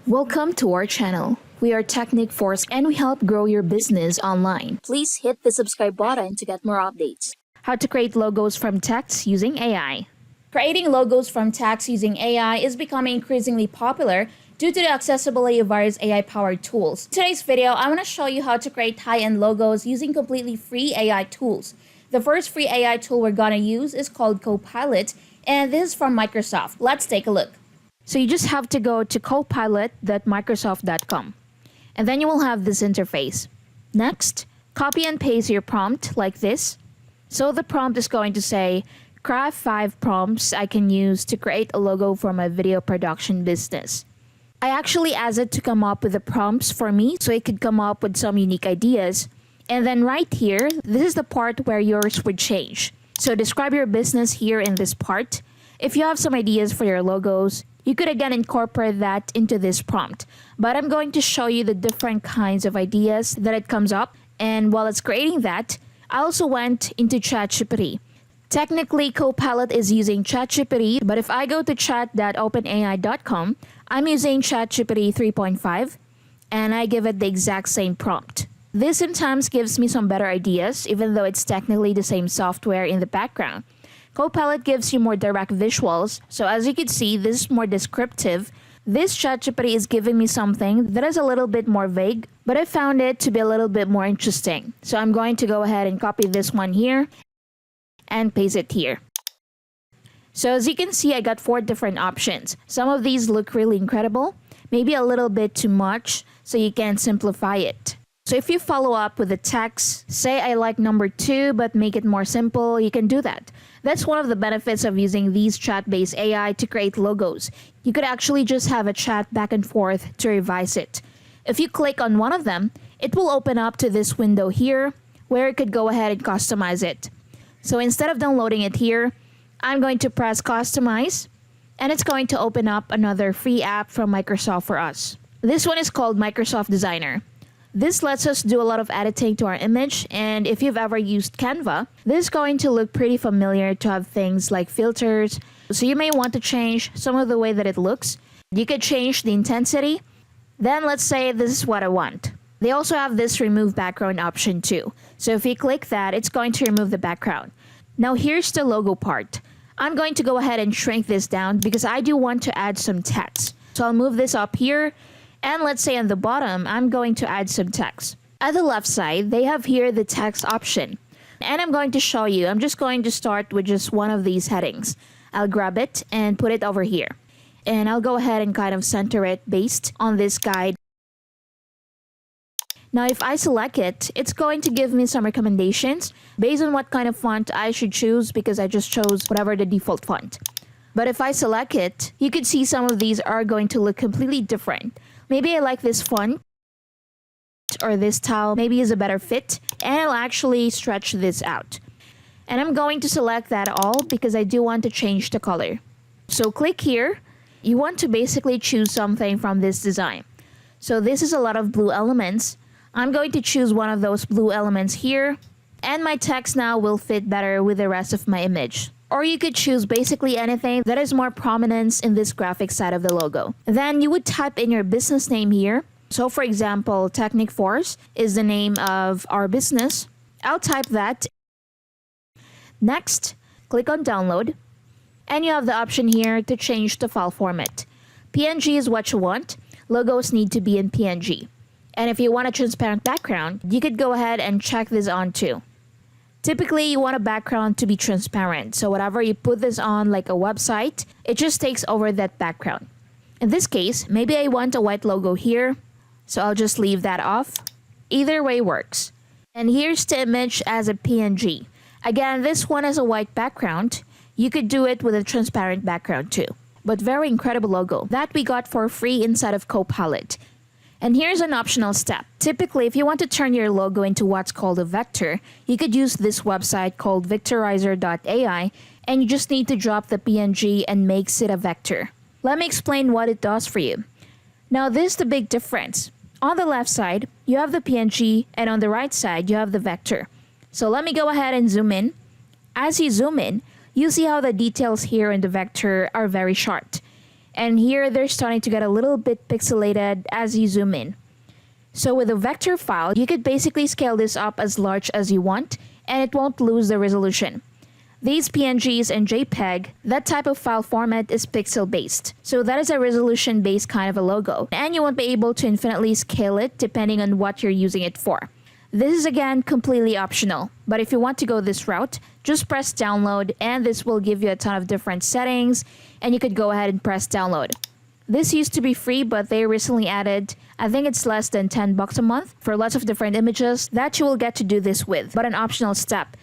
Welcome to our channel. We are Technic Force and we help grow your business online. Please hit the subscribe button to get more updates. How to create logos from text using AI. Creating logos from text using AI is becoming increasingly popular due to the accessibility of various AI-powered tools. In today's video, I want to show you how to create high-end logos using completely free AI tools. The first free AI tool we're gonna use is called Copilot, and this is from Microsoft. Let's take a look. So you just have to go to copilot.microsoft.com, and then you will have this interface. Next, copy and paste your prompt like this. So the prompt is going to say, craft 5 prompts I can use to create a logo for my video production business. I actually asked it to come up with the prompts for me so it could come up with some unique ideas. And then right here, this is the part where yours would change. So describe your business here in this part. If you have some ideas for your logos, you could again incorporate that into this prompt. But I'm going to show you the different kinds of ideas that it comes up. And while it's creating that, I also went into ChatGPT. Technically, Copilot is using ChatGPT, but if I go to chat.openai.com, I'm using ChatGPT 3.5, and I give it the exact same prompt. This sometimes gives me some better ideas, even though it's technically the same software in the background. Copilot gives you more direct visuals, so as you can see, this is more descriptive. This ChatGPT is giving me something that is a little bit more vague, but I found it to be a little bit more interesting. So I'm going to go ahead and copy this one here and paste it here. So as you can see, I got 4 different options. Some of these look really incredible, maybe a little bit too much, so you can simplify it. So if you follow up with the text, say I like number 2 but make it more simple, you can do that. That's one of the benefits of using these chat-based AI to create logos. You could actually just have a chat back and forth to revise it. If you click on one of them, it will open up to this window here where you could go ahead and customize it. So instead of downloading it here, I'm going to press customize, and it's going to open up another free app from Microsoft for us. This one is called Microsoft Designer. This lets us do a lot of editing to our image, and if you've ever used Canva, this is going to look pretty familiar to have things like filters. So you may want to change some of the way that it looks. You could change the intensity. Then let's say this is what I want. They also have this remove background option too. So if you click that, it's going to remove the background. Now here's the logo part. I'm going to go ahead and shrink this down because I do want to add some text. So I'll move this up here. And let's say on the bottom, I'm going to add some text. At the left side, they have here the text option. And I'm going to show you. I'm just going to start with just one of these headings. I'll grab it and put it over here. And I'll go ahead and kind of center it based on this guide. Now, if I select it, it's going to give me some recommendations based on what kind of font I should choose because I just chose whatever the default font. But if I select it, you can see some of these are going to look completely different. Maybe I like this font or this style maybe is a better fit, and I'll actually stretch this out. And I'm going to select that all because I do want to change the color. So click here. You want to basically choose something from this design. So this is a lot of blue elements. I'm going to choose one of those blue elements here, and my text now will fit better with the rest of my image. Or you could choose basically anything that is more prominence in this graphic side of the logo. Then you would type in your business name here. So for example, Technic Force is the name of our business. I'll type that. Next, click on download. And you have the option here to change the file format. PNG is what you want. Logos need to be in PNG. And if you want a transparent background, you could go ahead and check this on too. Typically, you want a background to be transparent, so whatever you put this on, like a website, it just takes over that background. In this case, maybe I want a white logo here, so I'll just leave that off. Either way works. And here's the image as a PNG. Again, this one has a white background. You could do it with a transparent background too. But very incredible logo that we got for free inside of Copilot. And here's an optional step. Typically, if you want to turn your logo into what's called a vector, you could use this website called vectorizer.ai, and you just need to drop the PNG and makes it a vector. Let me explain what it does for you. Now, this is the big difference. On the left side, you have the PNG, and on the right side, you have the vector. So let me go ahead and zoom in. As you zoom in, you see how the details here in the vector are very sharp. And here they're starting to get a little bit pixelated as you zoom in. So with a vector file, you could basically scale this up as large as you want, and it won't lose the resolution. These PNGs and JPEG, that type of file format is pixel-based. So that is a resolution-based kind of a logo. And you won't be able to infinitely scale it depending on what you're using it for. This is again completely optional. But if you want to go this route, just press download and this will give you a ton of different settings and you could go ahead and press download. This used to be free, but they recently added, I think it's less than $10 a month for lots of different images that you will get to do this with, but an optional step.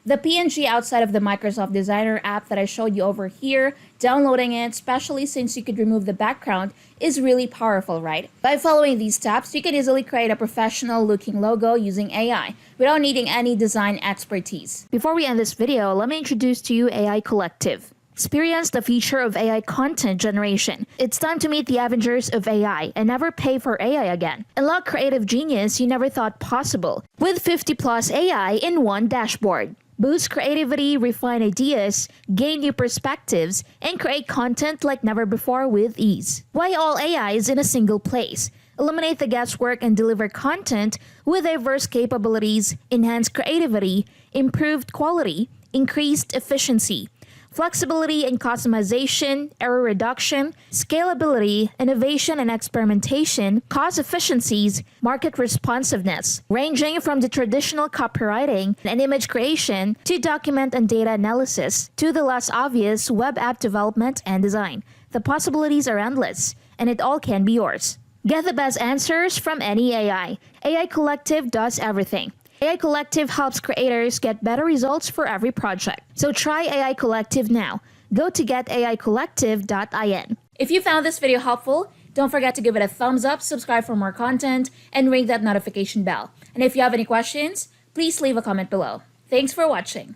The PNG outside of the Microsoft Designer app that I showed you over here, downloading it, especially since you could remove the background, is really powerful, right? By following these steps, you can easily create a professional looking logo using AI without needing any design expertise. Before we end this video, let me introduce to you AI Collective. Experience the feature of AI content generation. It's time to meet the Avengers of AI and never pay for AI again. Unlock creative genius you never thought possible with 50 plus AI in one dashboard. Boost creativity, refine ideas, gain new perspectives, and create content like never before with ease. Why all AIs in a single place? Eliminate the guesswork and deliver content with diverse capabilities, enhanced creativity, improved quality, increased efficiency, flexibility and customization, error reduction, scalability, innovation and experimentation, cost efficiencies, market responsiveness, ranging from the traditional copywriting and image creation to document and data analysis to the less obvious web app development and design. The possibilities are endless, and it all can be yours. Get the best answers from any AI. AI Collective does everything. AI Collective helps creators get better results for every project. So try AI Collective now. Go to getaicollective.in. If you found this video helpful, don't forget to give it a thumbs up, subscribe for more content, and ring that notification bell. And if you have any questions, please leave a comment below. Thanks for watching.